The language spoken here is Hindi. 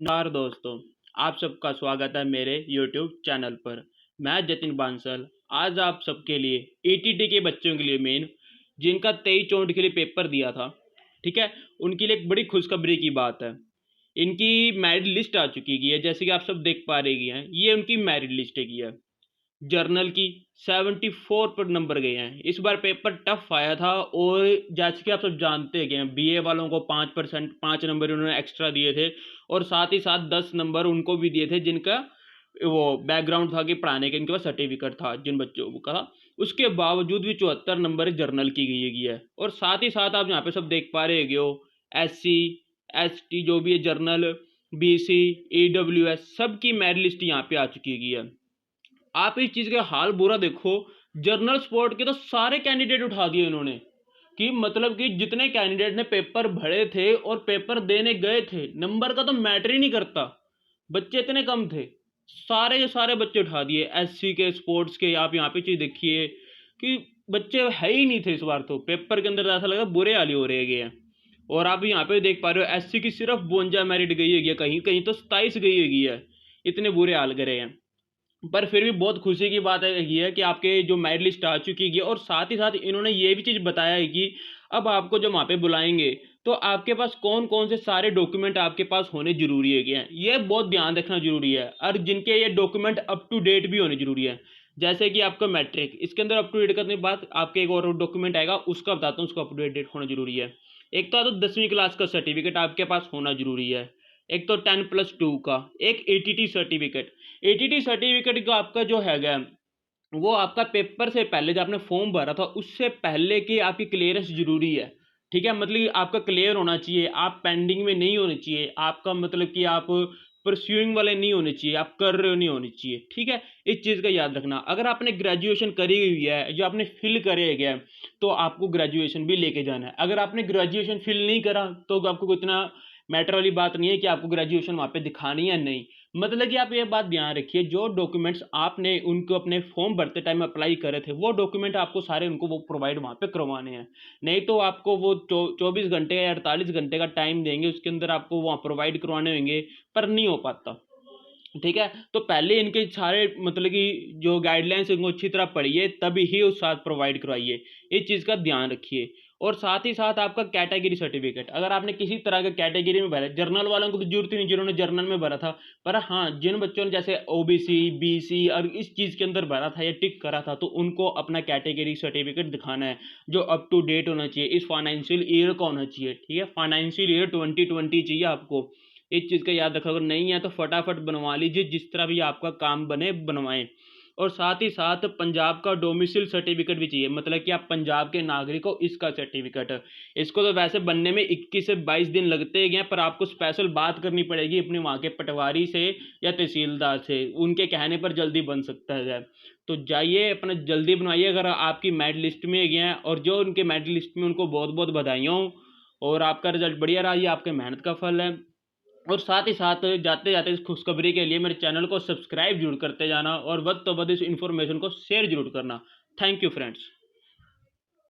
नमस्कार दोस्तों, आप सबका स्वागत है मेरे YouTube चैनल पर। मैं जतिन बांसल आज आप सबके लिए ईटीटी के बच्चों के लिए जिनका 23-24 के लिए पेपर दिया था, ठीक है? उनके लिए एक बड़ी खुशखबरी की बात है। इनकी मेरिट लिस्ट आ चुकी है, जैसे कि आप सब देख पा रहे हैं, ये उनकी मेरिट लिस्ट है। जर्नल की 74 पर नंबर गए हैं। इस बार पेपर टफ आया था और जैसे कि आप सब जानते हैं बीए वालों को 5% 5 नंबर उन्होंने एक्स्ट्रा दिए थे और साथ ही साथ 10 नंबर उनको भी दिए थे जिनका वो बैकग्राउंड था कि पढ़ाने के इनके पास सर्टिफिकेट था जिन बच्चों का। उसके बावजूद भी 74 नंबर जर्नल की गई है और साथ ही साथ आप यहाँ पे सब देख पा रहे हो एससी एसटी जो भी है जर्नल बीसी ईडब्ल्यूएस सबकी मेरिट लिस्ट यहाँ पे आ चुकी है। आप इस चीज़ का हाल बुरा देखो, जर्नल स्पोर्ट के तो सारे कैंडिडेट उठा दिए इन्होंने कि मतलब कि जितने कैंडिडेट ने पेपर भरे थे और पेपर देने गए थे, नंबर का तो मैटर ही नहीं करता। बच्चे इतने कम थे, सारे के सारे बच्चे उठा दिए। एससी के, स्पोर्ट्स के, आप यहाँ पे चीज़ देखिए कि बच्चे है ही नहीं थे इस बार तो। पेपर के अंदर ऐसा लगा बुरे हाल ही हो रहे हैं। और आप यहाँ पे देख पा रहे हो एससी की सिर्फ 52 मेरिट गई है, कहीं कहीं तो 27 गई है। इतने बुरे हाल करे हैं। पर फिर भी बहुत खुशी की बात ये है कि आपके जो मेरिट लिस्ट आ चुकी है और साथ ही साथ इन्होंने ये भी चीज़ बताया है कि अब आपको जब वहाँ पे बुलाएंगे तो आपके पास कौन कौन से सारे डॉक्यूमेंट आपके पास होने जरूरी है क्या, ये बहुत ध्यान रखना जरूरी है और जिनके ये डॉक्यूमेंट अप टू डेट भी होने जरूरी है। जैसे कि आपका मैट्रिक, इसके अंदर अप टू डेट करने के बाद आपके एक और डॉक्यूमेंट आएगा, उसका बताता हूँ, उसका अप टू डेट होना जरूरी है। एक तो 10वीं क्लास का सर्टिफिकेट आपके पास होना जरूरी है। एक तो 10+2 का, एक एटीटी सर्टिफिकेट। एटीटी सर्टिफिकेट का आपका जो हैगा वो आपका पेपर से पहले जो आपने फॉर्म भरा था उससे पहले की आपकी क्लियरेंस जरूरी है। ठीक है, मतलब कि आपका क्लियर होना चाहिए, आप पेंडिंग में नहीं होने चाहिए, आपका मतलब कि आप परस्यूइंग वाले नहीं होने चाहिए, आप कर रहे हो नहीं होने चाहिए। ठीक है, इस चीज़ का याद रखना। अगर आपने ग्रेजुएशन करी हुई है, जो आपने फिल करे गया, तो आपको ग्रेजुएशन भी लेके जाना है। अगर आपने ग्रेजुएशन फिल नहीं करा तो आपको इतना मैटर वाली बात नहीं है कि आपको ग्रेजुएशन वहाँ पे दिखानी है, नहीं। मतलब कि आप ये बात ध्यान रखिए, जो डॉक्यूमेंट्स आपने उनको अपने फॉर्म भरते टाइम अप्लाई करे थे वो डॉक्यूमेंट आपको सारे उनको वो प्रोवाइड वहाँ पे करवाने हैं। नहीं तो आपको वो 24 घंटे या 48 घंटे का टाइम देंगे, उसके अंदर आपको वहाँ प्रोवाइड करवाने होंगे, पर नहीं हो पाता। ठीक है, तो पहले इनके सारे मतलब कि जो गाइडलाइंस उनको अच्छी तरह पढ़िए, तभी ही उस साथ प्रोवाइड करवाइए। इस चीज़ का ध्यान रखिए। और साथ ही साथ आपका कैटेगरी सर्टिफिकेट, अगर आपने किसी तरह के कैटेगरी में भरा, जर्नल वालों को तो जरूरत ही नहीं जिन्होंने जर्नल में भरा था। पर हाँ, जिन बच्चों ने जैसे ओबीसी बीसी और इस चीज़ के अंदर भरा था या टिक करा था, तो उनको अपना कैटेगरी सर्टिफिकेट दिखाना है जो अप टू डेट होना चाहिए, इस फाइनेंशियल ईयर का होना चाहिए। ठीक है, फाइनेंशियल ईयर 2020 चाहिए आपको। इस चीज़ का याद रखो, अगर नहीं है तो फटाफट बनवा लीजिए, जिस तरह भी आपका काम बने बनवाएं। और साथ ही साथ पंजाब का डोमिसाइल सर्टिफिकेट भी चाहिए, मतलब कि आप पंजाब के नागरिक हो, इसका सर्टिफिकेट। इसको तो वैसे बनने में 21 से 22 दिन लगते हैं, पर आपको स्पेशल बात करनी पड़ेगी अपने वहाँ के पटवारी से या तहसीलदार से, उनके कहने पर जल्दी बन सकता है। तो जाइए अपना जल्दी बनवाइए अगर आपकी मेरिट लिस्ट में गए हैं, और जो उनके मेरिट लिस्ट में उनको बहुत बहुत बधाइयाँ हो और आपका रिजल्ट बढ़िया रहा, ये आपके मेहनत का फल है। और साथ ही साथ जाते जाते इस खुशखबरी के लिए मेरे चैनल को सब्सक्राइब जरूर करते जाना और वक्त तो वक्त इस इन्फॉर्मेशन को शेयर जरूर करना। Thank you friends.